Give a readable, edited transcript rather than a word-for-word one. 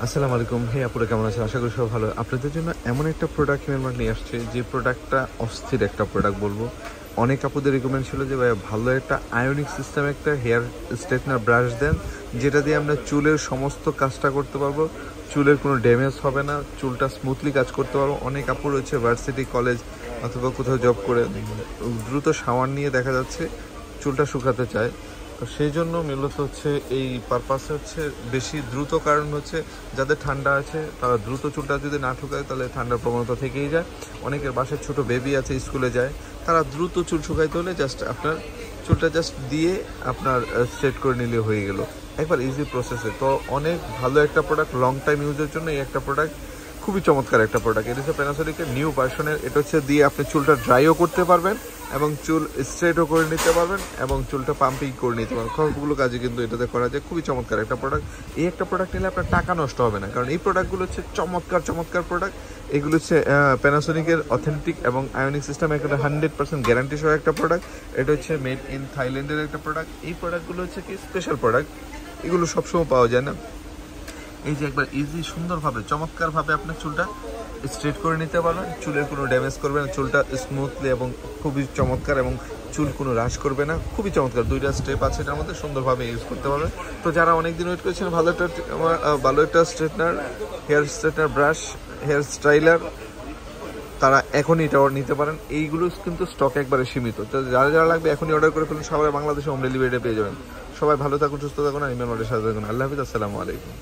আসসালামু আলাইকুম। হে আপুরা, কেমন আছেন? আশা করি সব ভালো। আপনাদের জন্য এমন একটা প্রোডাক্ট মেলমার্ট নিয়ে আসছে, যে প্রোডাক্টটা অস্থির একটা প্রোডাক্ট বলবো। অনেক আপুদের রিকমেন্ড ছিল যে ভাই ভালো একটা আয়োনিক সিস্টেম একটা হেয়ার স্ট্রেটনার ব্রাশ দেন, যেটা দিয়ে আমরা চুলের সমস্ত কাজটা করতে পারবো। চুলের কোনো ড্যামেজ হবে না, চুলটা স্মুথলি কাজ করতে পারবো। অনেক আপু রয়েছে ভার্সিটি, কলেজ অথবা কোথাও জব করে দ্রুত শাওয়ার নিয়ে দেখা যাচ্ছে চুলটা শুকাতে চায়। তো সেই জন্য মূলত হচ্ছে এই পারপাসে হচ্ছে বেশি দ্রুত, কারণ হচ্ছে যাদের ঠান্ডা আছে তারা দ্রুত চুলটা যদি না ঠুকায় তাহলে ঠান্ডার প্রবণতা থেকেই যায়। অনেকের বাসায় ছোট বেবি আছে, স্কুলে যায়, তারা দ্রুত চুল শুকাইতে হলে জাস্ট আপনার চুলটা জাস্ট দিয়ে আপনার স্ট্রেট করে নিলে হয়ে গেল, একবার ইজি প্রসেসে। তো অনেক ভালো একটা প্রোডাক্ট, লং টাইম ইউজের জন্য এই একটা প্রোডাক্ট খুবই চমৎকার একটা প্রোডাক্ট। এটা হচ্ছে প্যানাসোনিকের নিউ ভার্সনের। এটা হচ্ছে দিয়ে আপনি চুলটা ড্রাইও করতে পারবেন এবং চুল স্ট্রেটও করে নিতে পারবেন এবং চুলটা পাম্পিং করে নিতে পারবেন। সবগুলো কাজে কিন্তু এটাতে করা যায়। খুবই চমৎকার একটা প্রোডাক্ট। এই একটা প্রোডাক্ট নিলে আপনার টাকা নষ্ট হবে না, কারণ এই প্রোডাক্টগুলো হচ্ছে চমৎকার চমৎকার প্রোডাক্ট। এগুলো হচ্ছে প্যানাসোনিকের অথেন্টিক এবং আয়োনিক সিস্টেম একটা 100% গ্যারান্টি সহ একটা প্রোডাক্ট। এটা হচ্ছে মেড ইন থাইল্যান্ডের একটা প্রোডাক্ট। এই প্রোডাক্টগুলো হচ্ছে কি স্পেশাল প্রোডাক্ট, এগুলো সবসময় পাওয়া যায় না। এই যে একবার ইজি সুন্দরভাবে চমৎকারভাবে আপনার চুলটা স্ট্রেট করে নিতে পারবেন, চুলের কোনো ড্যামেজ করবে না, চুলটা স্মুথলি এবং খুবই চমৎকার, এবং চুল কোনো হ্রাস করবে না। খুবই চমৎকার, দুইটা স্টেপ আছে এটার মধ্যে, সুন্দরভাবে ইউজ করতে পারবেন। তো যারা অনেকদিন ওয়েট করেছেন ভালো একটা straightener, hair straightener brush, hair styler, তারা এখনই এটা অর্ডার নিতে পারেন। এইগুলো কিন্তু স্টক একবারে সীমিত। তো যারা যারা লাগবে এখনই অর্ডার করে ফেলুন। সবাই বাংলাদেশে হোম ডেলিভারিটা পেয়ে যাবেন। সবাই ভালো থাকুন, সুস্থ থাকুন, আর ইমেল সাথে থাকুন। আল্লাহ হাফিজ, আসসালামু আলাইকুম।